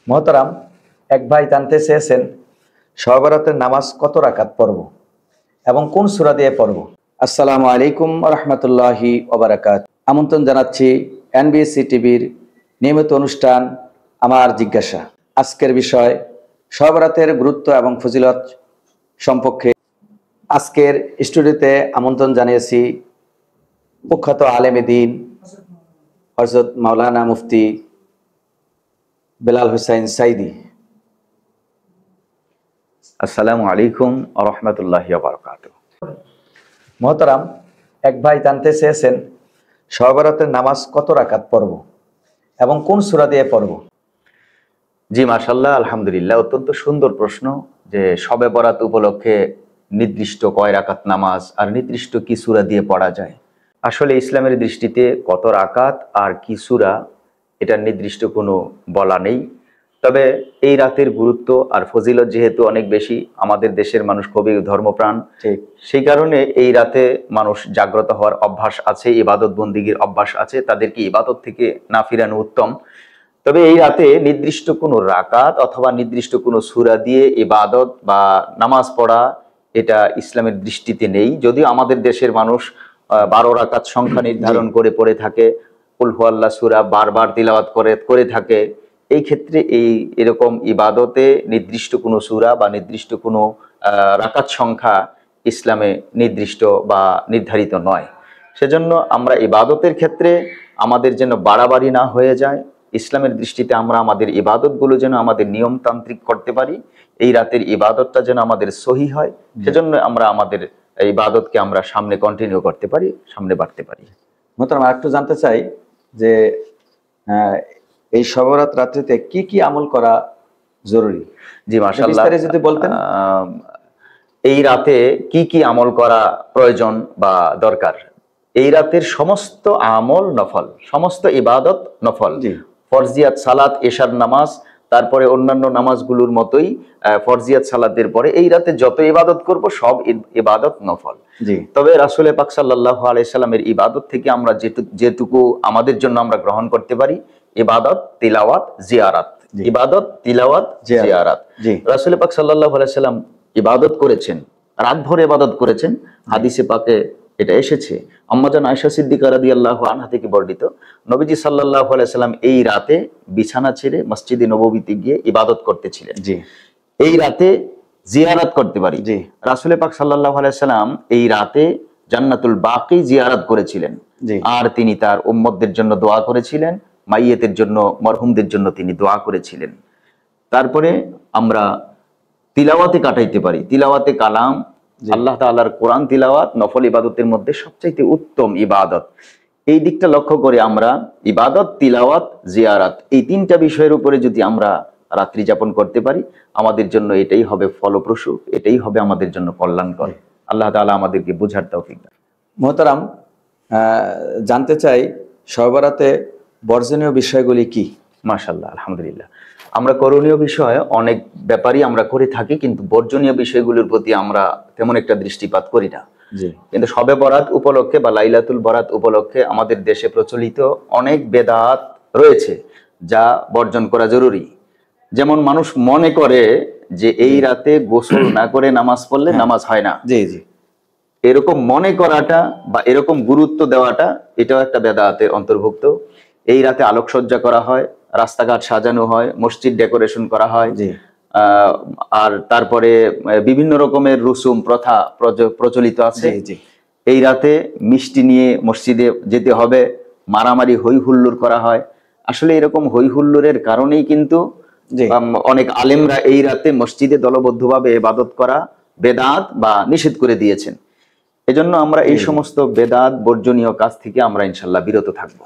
মোহতারাম, এক ভাই জানতে চেয়েছেন শবে বরাতের নামাজ কত রাকাত পড়ব এবং কোন সূরা দিয়ে পড়ব। আসসালামু আলাইকুম ওয়া রাহমাতুল্লাহি ওয়া বারাকাতুহু। আমন্ত্রণ জানাচ্ছি এনবিসি টিভির নিয়মিত অনুষ্ঠান আমার জিজ্ঞাসা। আজকের বিষয় শবে বরাতের গুরুত্ব এবং ফজিলত সম্পর্কে। আজকের স্টুডিওতে আমন্ত্রণ জানিয়েছি প্রখ্যাত আলেমে দ্বীন হযরত মাওলানা মুফতি বেলাল হুসাইন সাইদি। আসসালামু আলাইকুম ওয়া রাহমাতুল্লাহি ওয়া বারাকাতুহু। মোহতারাম, এক ভাই জানতে চেয়েছেন শবে বরাতের নামাজ কত রাকাত পড়ব এবং কোন সূরা দিয়ে পড়ব। জি মাশাআল্লাহ, আলহামদুলিল্লাহ, অত্যন্ত সুন্দর প্রশ্ন যে শবে বরাত উপলক্ষে নির্দিষ্ট কয় রাকাত নামাজ আর নির্দিষ্ট কি সূরা দিয়ে পড়া যায়। আসলে ইসলামের দৃষ্টিতে কত রাকাত আর কি সূরা এটার নির্দিষ্ট কোনো বলা নেই। তবে এই রাতের গুরুত্ব আর ফজিলত যেহেতু অনেক বেশি, আমাদের দেশের মানুষ খুবই ধর্মপ্রাণ, সেই কারণে এই রাতে মানুষ জাগ্রত হওয়ার অভ্যাস আছে, ইবাদত বন্দিগির অভ্যাস আছে, তাদেরকে ইবাদত থেকে না ফিরানো উত্তম। তবে এই রাতে নির্দিষ্ট কোনো রাকাত অথবা নির্দিষ্ট কোনো সূরা দিয়ে ইবাদত বা নামাজ পড়া এটা ইসলামের দৃষ্টিতে নেই। যদিও আমাদের দেশের মানুষ 12 রাকাত সংখ্যা নির্ধারণ করে পড়ে থাকে, কুল হুয়াল্লাহ সূরা বারবার তিলাওয়াত করে থাকে। এই ক্ষেত্রে এরকম ইবাদতে নির্দিষ্ট কোনো সূরা বা নির্দিষ্ট কোনো রাকাত সংখ্যা ইসলামে নির্দিষ্ট বা নির্ধারিত নয়। সেজন্য আমরা ইবাদতের ক্ষেত্রে আমাদের যেন বাড়াবাড়ি না হয়ে যায়, ইসলামের দৃষ্টিতে আমরা আমাদের ইবাদতগুলো যেন আমাদের নিয়মতান্ত্রিক করতে পারি, এই রাতের ইবাদতটা যেন আমাদের সহি হয়, সেজন্য আমরা আমাদের ইবাদতকে আমরা সামনে কন্টিনিউ করতে পারি, সামনে বাড়তে পারি। মোহতারাম, আরেকটু জানতে চাই যে এই শবে বরাত রাত্রিতে কি কি আমল করা জরুরি। জি মাশাআল্লাহ, যদি বলতেন এই রাতে কি কি আমল করা প্রয়োজন বা দরকার। এই রাতের সমস্ত আমল নফল, সমস্ত ইবাদত নফল। ফরজিয়াত সালাত, এশার নামাজ, তারপরে অন্যান্য নামাজগুলোর মতোই ফরজিয়াত সালাতের পরে এই রাতে যত ইবাদত করব সব ইবাদত নফল। তবে রাসূল পাক সাল্লাল্লাহু আলাইহি সাল্লামের ইবাদত থেকে আমরা যেটুকু আমাদের জন্য আমরা গ্রহণ করতে পারি, ইবাদত, তিলাওয়াত, জিয়ারাত। ইবাদত, তিলাওয়াত, জিয়ারাত। রাসূল পাক সাল্লাল্লাহু আলাইহি সাল্লাম ইবাদত করেছেন, রাত ভর ইবাদত করেছেন। হাদিসে পাকে এটা এসেছে, আম্মাজান আয়েশা সিদ্দিকা রাদিয়াল্লাহু আনহা থেকে বর্ণিত, নবীজি সাল্লাল্লাহু আলাইহি সাল্লাম এই রাতে বিছানা ছেড়ে মসজিদে নববীতে গিয়ে ইবাদত করতেছিলেন। এই রাতে জিয়ারাত করতে পারি। রাসূল পাক সাল্লাল্লাহু আলাইহি সাল্লাম এই রাতে জান্নাতুল বাকি জিয়ারাত করেছিলেন, আর তিনি তার উম্মতদের জন্য দোয়া করেছিলেন, মাইয়েতের জন্য, মরহুমদের জন্য তিনি দোয়া করেছিলেন। তারপরে আমরা তিলাওয়াতে কাটাইতে পারি। তিলাওয়াতে কালাম, আল্লাহ তাআলার কোরআন তিলাওয়াত নফল ইবাদতের মধ্যে সবচাইতে উত্তম ইবাদত। এই দিকটা লক্ষ্য করে আমরা ইবাদত, তিলাওয়াত, জিয়ারাত এই তিনটা বিষয়ের উপরে যদি আমরা রাত্রি যাপন করতে পারি, আমাদের জন্য এটাই হবে ফলপ্রসূ, এটাই হবে আমাদের জন্য কল্যাণকর। আল্লাহ তাআলা আমাদেরকে বুঝার তৌফিক দান। মোহতারাম, জানতে চাই শবে বরাতে বর্জনীয় বিষয়গুলি কি। মাশাআল্লাহ, আলহামদুলিল্লাহ, আমরা করণীয় বিষয় অনেক ব্যাপারই আমরা করে থাকি, কিন্তু বর্জনীয় বিষয়গুলোর প্রতি আমরা তেমন একটা দৃষ্টিপাত করি না। কিন্তু শবে বরাত উপলক্ষে বা লাইলাতুল বরাত উপলক্ষে আমাদের দেশে প্রচলিত অনেক বেদাত রয়েছে যা বর্জন করা জরুরি। যেমন মানুষ মনে করে যে এই রাতে গোসল না করে নামাজ পড়লে নামাজ হয় না। এরকম মনে করাটা বা এরকম গুরুত্ব দেওয়াটা এটাও একটা বেদাতের অন্তর্ভুক্ত। এই রাতে আলোকসজ্জা করা হয়, রাস্তাঘাট সাজানো হয়, মসজিদ ডেকোরেশন করা হয়, আর তারপরে বিভিন্ন রকমের রুসুম প্রথা প্রচলিত আছে। এই রাতে মিষ্টি নিয়ে মসজিদে যেতে হবে, মারামারি হই হুল্লোড় করা হয়। আসলে এরকম হই হুল্লোড়ের কারণেই কিন্তু অনেক আলেমরা এই রাতে মসজিদে দলবদ্ধভাবে ইবাদত করা বেদাত বা নিষেধ করে দিয়েছেন। এজন্য আমরা এই সমস্ত বেদাত বর্জনীয় কাজ থেকে আমরা ইনশাআল্লাহ বিরত থাকবো।